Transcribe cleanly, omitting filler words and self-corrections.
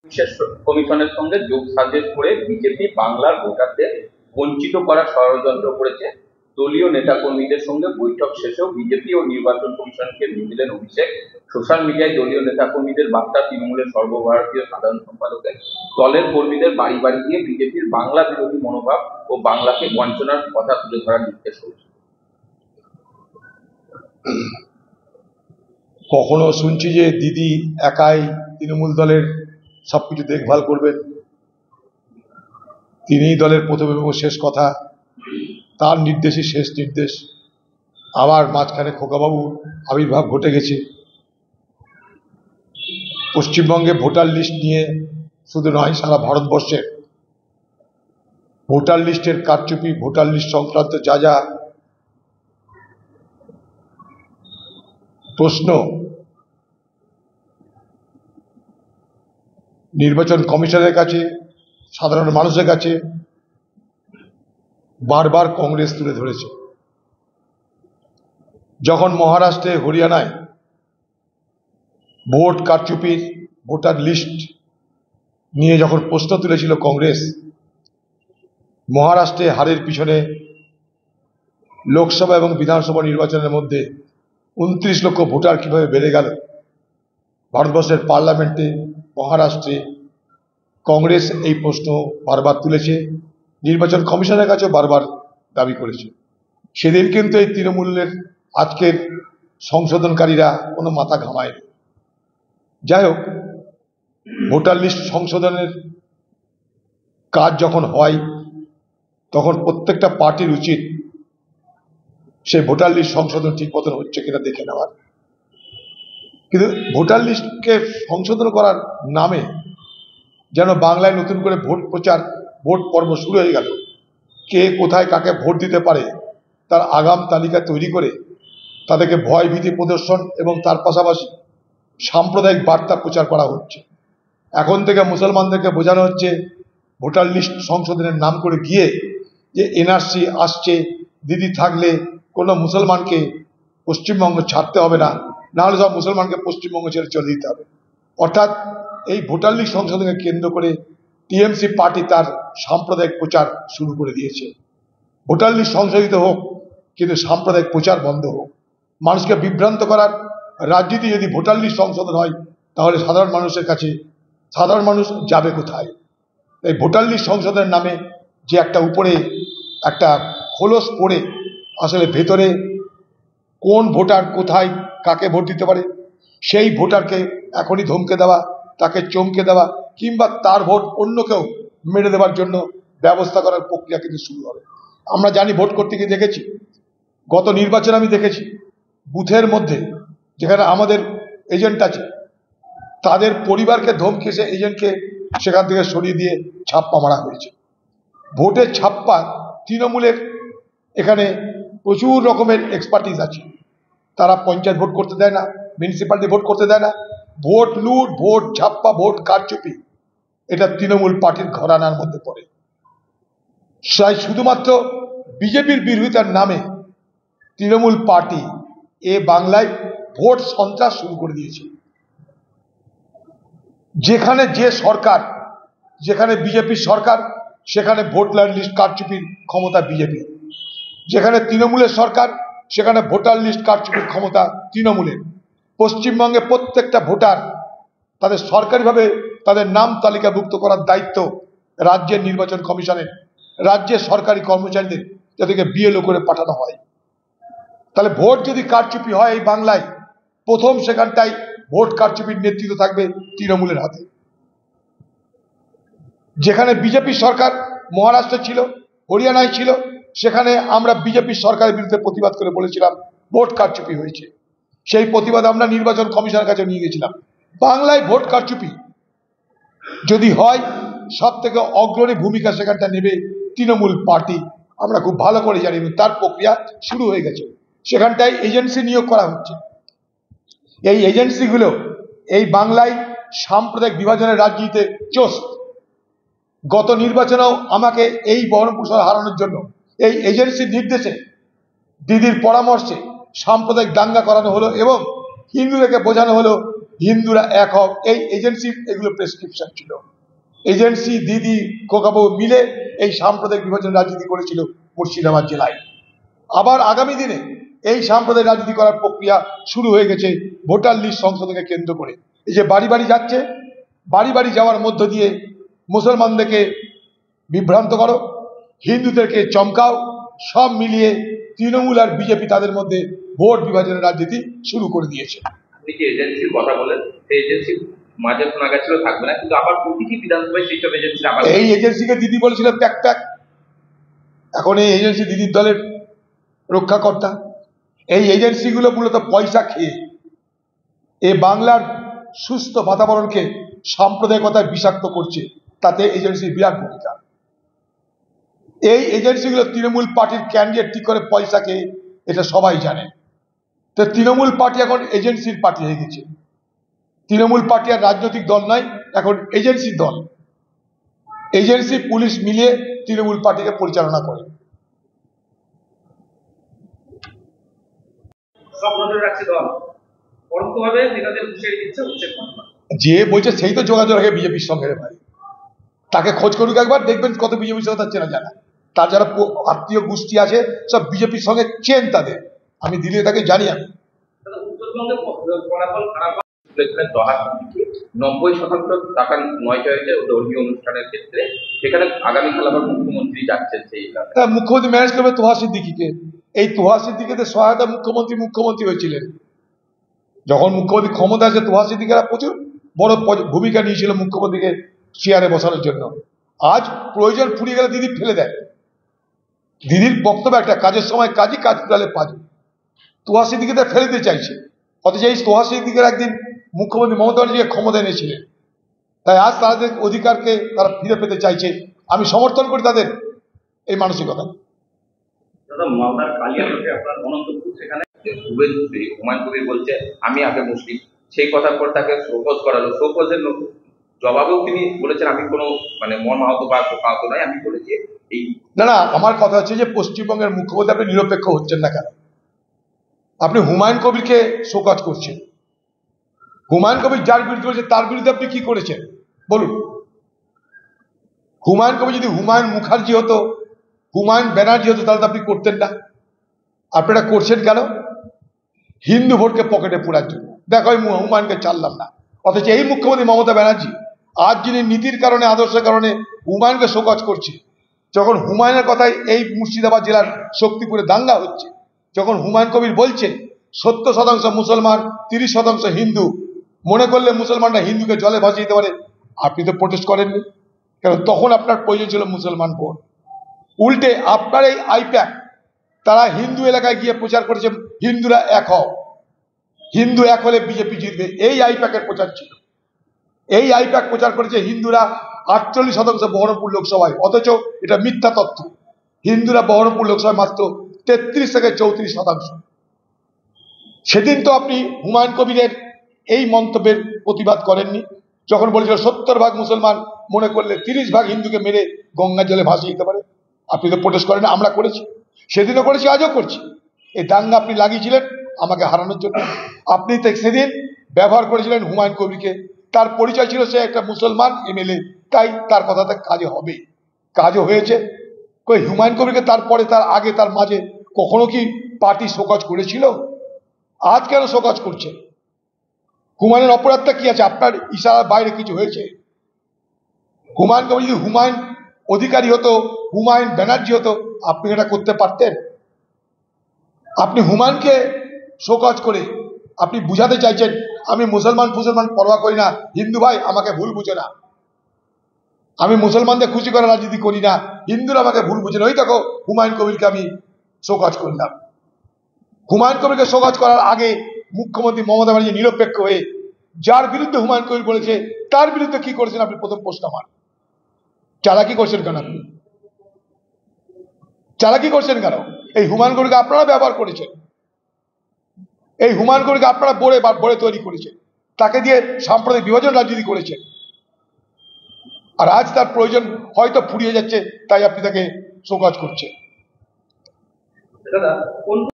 বিশেষ কমিশনের সঙ্গে যোগ সাজেশ করে বিজেপি বাংলার ভোটারদের বঞ্চিত করার ষড়যন্ত্র করেছে। দলীয় নেতাকর্মীদের সঙ্গে বৈঠক শেষেও বিজেপি ও নির্বাচন কমিশনকে দিলেন অভিষেক। সোশ্যাল মিডিয়ায় দলীয় নেতাকর্মীদের বার্তা তৃণমূলের সর্বভারতীয় সাধারণ সম্পাদকের দলের কর্মীদের বাড়ি বাড়ি গিয়ে বিজেপির বাংলা বিরোধী মনোভাব ও বাংলাকে বঞ্চনার কথা তুলে ধরার নির্দেশ করেছে। কখনো শুনছি যে দিদি একাই তৃণমূল দলের সবকিছু দেখভাল করবেন, তিনিই দলের প্রথম এবং শেষ কথা, তার নির্দেশই শেষ নির্দেশ। আবার মাঝখানে খোকাবাবু আবির্ভাব ঘটে গেছে। পশ্চিমবঙ্গে ভোটার লিস্ট নিয়ে শুধু নয়, সারা ভারতবর্ষের ভোটার লিস্টের কারচুপি, ভোটার লিস্ট সংক্রান্ত যা যা প্রশ্ন নির্বাচন কমিশনের কাছে, সাধারণ মানুষের কাছে বারবার কংগ্রেস তুলে ধরেছে। যখন মহারাষ্ট্রে, হরিয়ানায় ভোট কারচুপির, ভোটার লিস্ট নিয়ে যখন প্রশ্ন তুলেছিল কংগ্রেস, মহারাষ্ট্রে হারের পিছনে লোকসভা এবং বিধানসভা নির্বাচনের মধ্যে 29 লক্ষ ভোটার কিভাবে বেড়ে গেল, ভারতবর্ষের পার্লামেন্টে, মহারাষ্ট্রে কংগ্রেস এই প্রশ্ন বারবার তুলেছে, নির্বাচন কমিশনের কাছেও বারবার দাবি করেছে। সেদিন কিন্তু এই তৃণমূলের আজকের সংশোধনকারীরা কোনো মাথা ঘামায়নি। যাই হোক, ভোটার লিস্ট সংশোধনের কাজ যখন হয় তখন প্রত্যেকটা পার্টির উচিত সেই ভোটার লিস্ট সংশোধন ঠিক মতন হচ্ছে কিনা দেখে নেওয়ার। কিন্তু ভোটার লিস্টকে সংশোধন করার নামে যেন বাংলায় নতুন করে ভোট প্রচার, ভোট পর্ব শুরু হয়ে গেল। কে কোথায় কাকে ভোট দিতে পারে তার আগাম তালিকা তৈরি করে তাদেরকে ভয় ভীতি প্রদর্শন এবং তার পাশাপাশি সাম্প্রদায়িক বার্তা প্রচার করা হচ্ছে। এখন থেকে মুসলমানদেরকে বোঝানো হচ্ছে ভোটার লিস্ট সংশোধনের নাম করে গিয়ে যে এনআরসি আসছে, দিদি থাকলে কোনো মুসলমানকে পশ্চিমবঙ্গ ছাড়তে হবে না, নাহলে সব মুসলমানকে পশ্চিমবঙ্গ ছেড়ে চলে দিতে হবে। অর্থাৎ এই ভোটার লিস্ট সংশোধনকে কেন্দ্র করে টিএমসি পার্টি তার সাম্প্রদায়িক প্রচার শুরু করে দিয়েছে। ভোটার লিস্ট সংশোধিত হোক, কিন্তু সাম্প্রদায়িক প্রচার বন্ধ হোক। মানুষকে বিভ্রান্ত করার রাজনীতি যদি ভোটার লিস্ট সংশোধন হয়, তাহলে সাধারণ মানুষের কাছে সাধারণ মানুষ যাবে কোথায়? এই ভোটার লিস্ট সংশোধনের নামে যে একটা উপরে একটা খোলস পড়ে, আসলে ভেতরে কোন ভোটার কোথায় কাকে ভোট দিতে পারে সেই ভোটারকে এখনই ধমকে দেওয়া, তাকে চমকে দেওয়া, কিংবা তার ভোট অন্য কেউ মেরে দেওয়ার জন্য ব্যবস্থা করার প্রক্রিয়া কিন্তু শুরু হবে। আমরা জানি, ভোট করতে গিয়ে দেখেছি, গত নির্বাচনে আমি দেখেছি বুথের মধ্যে যেখানে আমাদের এজেন্ট আছে তাদের পরিবারকে ধমকে সে এজেন্টকে সেখান থেকে সরিয়ে দিয়ে ছাপ্পা মারা হয়েছে। ভোটের ছাপ্পা তৃণমূলের এখানে প্রচুর রকমের এক্সপার্টিস আছে, তারা পঞ্চায়েত ভোট করতে দেয় না, মিউনিসিপ্যালিটি ভোট করতে দেয় না, ভোট লুট, ভোট ছাপ্পা, ভোট কারচুপি, এটা তৃণমূল পার্টির ঘরানার মধ্যে পড়ে। তাই শুধুমাত্র বিজেপির বিরোধিতার নামে তৃণমূল পার্টি এ বাংলায় ভোট সন্ত্রাস শুরু করে দিয়েছে। যেখানে যে সরকার, যেখানে বিজেপির সরকার, সেখানে ভোটার লিস্ট কারচুপির ক্ষমতা বিজেপি। যেখানে তৃণমূলের সরকার, সেখানে ভোটার লিস্ট কারচুপির ক্ষমতা তৃণমূলের। পশ্চিমবঙ্গে প্রত্যেকটা ভোটার তাদের সরকারিভাবে তাদের নাম তালিকাভুক্ত করার দায়িত্ব রাজ্যের নির্বাচন কমিশনের, রাজ্যের সরকারি কর্মচারীদের, যাদেরকে বিএলও করে পাঠানো হয়। তাহলে ভোট যদি কারচুপি হয় এই বাংলায়, প্রথম সেখানটাই ভোট কারচুপির নেতৃত্ব থাকবে তৃণমূলের হাতে। যেখানে বিজেপি সরকার মহারাষ্ট্রে ছিল, হরিয়ানায় ছিল, সেখানে আমরা বিজেপি সরকারের বিরুদ্ধে প্রতিবাদ করে বলেছিলাম ভোট কারচুপি হয়েছে। সেই প্রতিবাদ আমরা নির্বাচন কমিশনের কাছে নিয়ে গেছিলাম। বাংলায় ভোট কারচুপি যদি হয়, সব থেকে অগ্রণী ভূমিকা সেখানটা নেবে তৃণমূল পার্টি। আমরা খুব ভালো করে জানি, তার প্রক্রিয়া শুরু হয়ে গেছে। সেখানটায় এজেন্সি নিয়োগ করা হচ্ছে। এই এজেন্সিগুলো এই বাংলায় সাম্প্রদায়িক বিভাজনের রাজনীতিতে চোস্ত। গত নির্বাচনেও আমাকে এই বহরমপুর শহর হারানোর জন্য এই এজেন্সির নির্দেশে, দিদির পরামর্শে সাম্প্রদায়িক দাঙ্গা করানো হলো এবং হিন্দুদেরকে বোঝানো হলো হিন্দুরা এক হোক, এই এজেন্সির এগুলো প্রেসক্রিপশন ছিল। এজেন্সি দিদি খোকাবাবু মিলে এই সাম্প্রদায়িক বিভাজন রাজনীতি করেছিল মুর্শিদাবাদ জেলায়। আবার আগামী দিনে এই সাম্প্রদায়িক রাজনীতি করার প্রক্রিয়া শুরু হয়ে গেছে ভোটার লিস্ট সংশোধনকে কেন্দ্র করে। এই যে বাড়ি বাড়ি যাচ্ছে, বাড়ি বাড়ি যাওয়ার মধ্য দিয়ে মুসলমানদেরকে বিভ্রান্ত করো, হিন্দুদেরকে চমকাও, সব মিলিয়ে তৃণমূল আর বিজেপি তাদের মধ্যে ভোট বিভাজনের রাজনীতি শুরু করে দিয়েছে। আপনি যে এজেন্সির কথা বলেন, সেই এজেন্সি মাঝে শোনা গেছিল থাকবে না, কিন্তু আবার প্রতিটি বিধানসভায় সেই সব এজেন্সি আবার এই এজেন্সিকে দিদি বলেছিল প্যাক প্যাক, এখন এই এজেন্সি দিদির দলের রক্ষাকর্তা। এই এজেন্সিগুলো মূলত পয়সা খেয়ে এ বাংলার সুস্থ বাতাবরণকে সাম্প্রদায়িকতায় বিষাক্ত করছে, তাতে এজেন্সির বিরাট ভূমিকা। এই এজেন্সিগুলো তৃণমূল পার্টির ক্যান্ডিডেট ঠিক করে পয়সা খেয়ে, এটা সবাই জানে। তো তৃণমূল পার্টি এখন এজেন্সির পার্টি হয়ে গেছে। তৃণমূল পার্টি আর রাজনৈতিক দল নয়, এখন এজেন্সির দল। এজেন্সি পুলিশ মিলিয়ে তৃণমূল পার্টিকে পরিচালনা করে। সব নজরে রাখছে দল, পরোক্ষভাবে নেতাদের হুঁশিয়ারি দিচ্ছে, যে বলছে সেই তো যোগাযোগ রাখে বিজেপির সঙ্গে রে ভাই, তাকে খোঁজ করুক একবার, দেখবেন কত বিজেপির সঙ্গে তার চেনা জানা। তার যারা আত্মীয় গোষ্ঠী আছে সব বিজেপির সঙ্গে চেন তাদের, আমি দিল্লি তাকে জানি। আমি উত্তরবঙ্গে ফলাফল খারাপ, 90% টাকা নয় হয়েছে ধর্মীয় অনুষ্ঠানের ক্ষেত্রে, সেখানে আগামীকাল আবার মুখ্যমন্ত্রী যাচ্ছেন সেই এলাকায়। মুখ্যমন্ত্রী ম্যানেজ করবে তোহা সিদ্দিকিকে। এই তোহা সিদ্দিকিতে সহায়তা মুখ্যমন্ত্রী হয়েছিলেন। যখন মুখ্যমন্ত্রী ক্ষমতা আছে, তোহা সিদ্দিকিরা প্রচুর বড় ভূমিকা নিয়েছিল মুখ্যমন্ত্রীকে চেয়ারে বসানোর জন্য। আজ প্রয়োজন ফুরিয়ে গেলে দিদি ফেলে দেয়। দিদির বক্তব্য একটা, কাজের সময় কাজই, কাজ ফুরালে পাজে। তোহা সিদ্দিকিতে ফেলে দিতে চাইছে, অথচ এই তোহা সিদ্দিকিরা একদিন মুখ্যমন্ত্রী মমতা ব্যানার্জিকে ক্ষমতা এনেছিলেন। তাই আজ তাদের অধিকারকে তারা ফিরে পেতে চাইছে। আমি সমর্থন করি তাদের এই মানসিকতা। মালদার কালিয়াচকে আপনার অনন্তপুর, সেখানে হুমায়ুন কবির বলছে আমি আগে মুসলিম, সেই কথার পর তাকে শোকজ করালো। শোকজের জবাবেও তিনি বলেছেন আমি কোনো মন আহত বা আহত নয়, আমি বলেছি এই না। আমার কথা হচ্ছে যে পশ্চিমবঙ্গের মুখ্যমন্ত্রী আপনি নিরপেক্ষ হচ্ছেন না কেন? আপনি হুমায়ুন কবিরকে শোকজ করছেন। হুমায়ুন কবির যার বিরুদ্ধে বলছে তার বিরুদ্ধে আপনি কি করেছেন বলুন? হুমায়ুন কবির যদি হুমায়ুন মুখার্জি হতো, হুমায়ুন ব্যানার্জি হতো, তাহলে তো আপনি করতেন না। আপনারা করছেন কেন? হিন্দু ভোটকে পকেটে পোড়ার জন্য। দেখো আমি হুমায়ুনকে ছাড়লাম না, অথচ এই মুখ্যমন্ত্রী মমতা ব্যানার্জি আজ যিনি নীতির কারণে, আদর্শের কারণে হুমায়ুনকে শোকজ করছে, যখন হুমায়ুনের কথায় এই মুর্শিদাবাদ জেলার শক্তিপুরে দাঙ্গা হচ্ছে, যখন হুমায়ুন কবির বলছে 70% মুসলমান, 30% হিন্দু, মনে করলে মুসলমানরা হিন্দুকে জলে ভাসিয়ে দিতে পারে, আপনি তো প্রোটেস্ট করেননি। কারণ তখন আপনার প্রয়োজন ছিল মুসলমান ভোট। উল্টে আপনার এই আইপ্যাক, তারা হিন্দু এলাকায় গিয়ে প্রচার করেছে হিন্দুরা এক হও, হিন্দু এক হলে বিজেপি জিতবে, এই আইপ্যাকের প্রচার ছিল। এই আইপ্যাক প্রচার করেছে হিন্দুরা 48% বহরমপুর লোকসভায়, অথচ এটা মিথ্যা তথ্য। হিন্দুরা বহরমপুর লোকসভায় মাত্র 33 থেকে 34%। সেদিন তো আপনি হুমায়ুন কবিরের এই মন্তব্যের প্রতিবাদ করেননি, যখন বলেছিল 70% মুসলমান, মনে করলে 30% হিন্দুকে মেরে গঙ্গা জলে ভাসিয়ে দিতে পারে। আপনি তো প্রোটেস্ট করেন, আমরা করেছি, সেদিনও করেছি, আজও করছি। এই দাঙ্গা আপনি লাগিয়েছিলেন আমাকে হারানোর জন্য। আপনি সেদিন ব্যবহার করেছিলেন হুমায়ুন কবিরকে, তার পরিচয় ছিল সে একটা মুসলমান এমএলএ, তাই তার কথাতে কাজে হবে, কাজও হয়েছে। কই হুমায়ুন কবিরকে তারপরে, তার আগে, তার মাঝে কখনো কি পার্টি শোকজ করেছিল? আজ কেন শোকজ করছে? হুমায়ুনের অপরাধটা কি আছে? আপনার ইশারার বাইরে কিছু হয়েছে? হুমায়ুন কবির যদি হুমায়ুন অধিকারী হতো, হুমায়ুন ব্যানার্জি হতো, আপনি এটা করতে পারতেন? আপনি হুমায়ুনকে শোকজ করে আপনি বুঝাতে চাইছেন আমি মুসলমান পরোয়া করি না, হিন্দু ভাই আমাকে ভুল বুঝে না, আমি মুসলমানদের খুশি করার রাজনীতি করি না, হিন্দুরা আমাকে ভুল বুঝে না। ওই দেখো হুমায়ুন কবিরকে আমি শোকজ করলাম। হুমায়ুন কবিরকে শোকজ করার আগে মুখ্যমন্ত্রী মমতা ব্যানার্জি নিরপেক্ষ হয়ে যার বিরুদ্ধে হুমায়ুন কবির বলেছে তার বিরুদ্ধে কি করেছেন আপনি? প্রথম প্রশ্ন আমার, চালাকি করছেন কেন? আপনি চালাকি করছেন কেন? এই হুমায়ুন কবিরকে আপনারা ব্যবহার করেছেন, এই হুমায়ুন কবিরকে আপনারা বড়ে তৈরি করেছেন, তাকে দিয়ে সাম্প্রদায়িক বিভাজন রাজনীতি করেছেন। আর আজ তার প্রয়োজন হয়তো ফুরিয়ে যাচ্ছে, তাই আপনি তাকে শোকজ করছেন।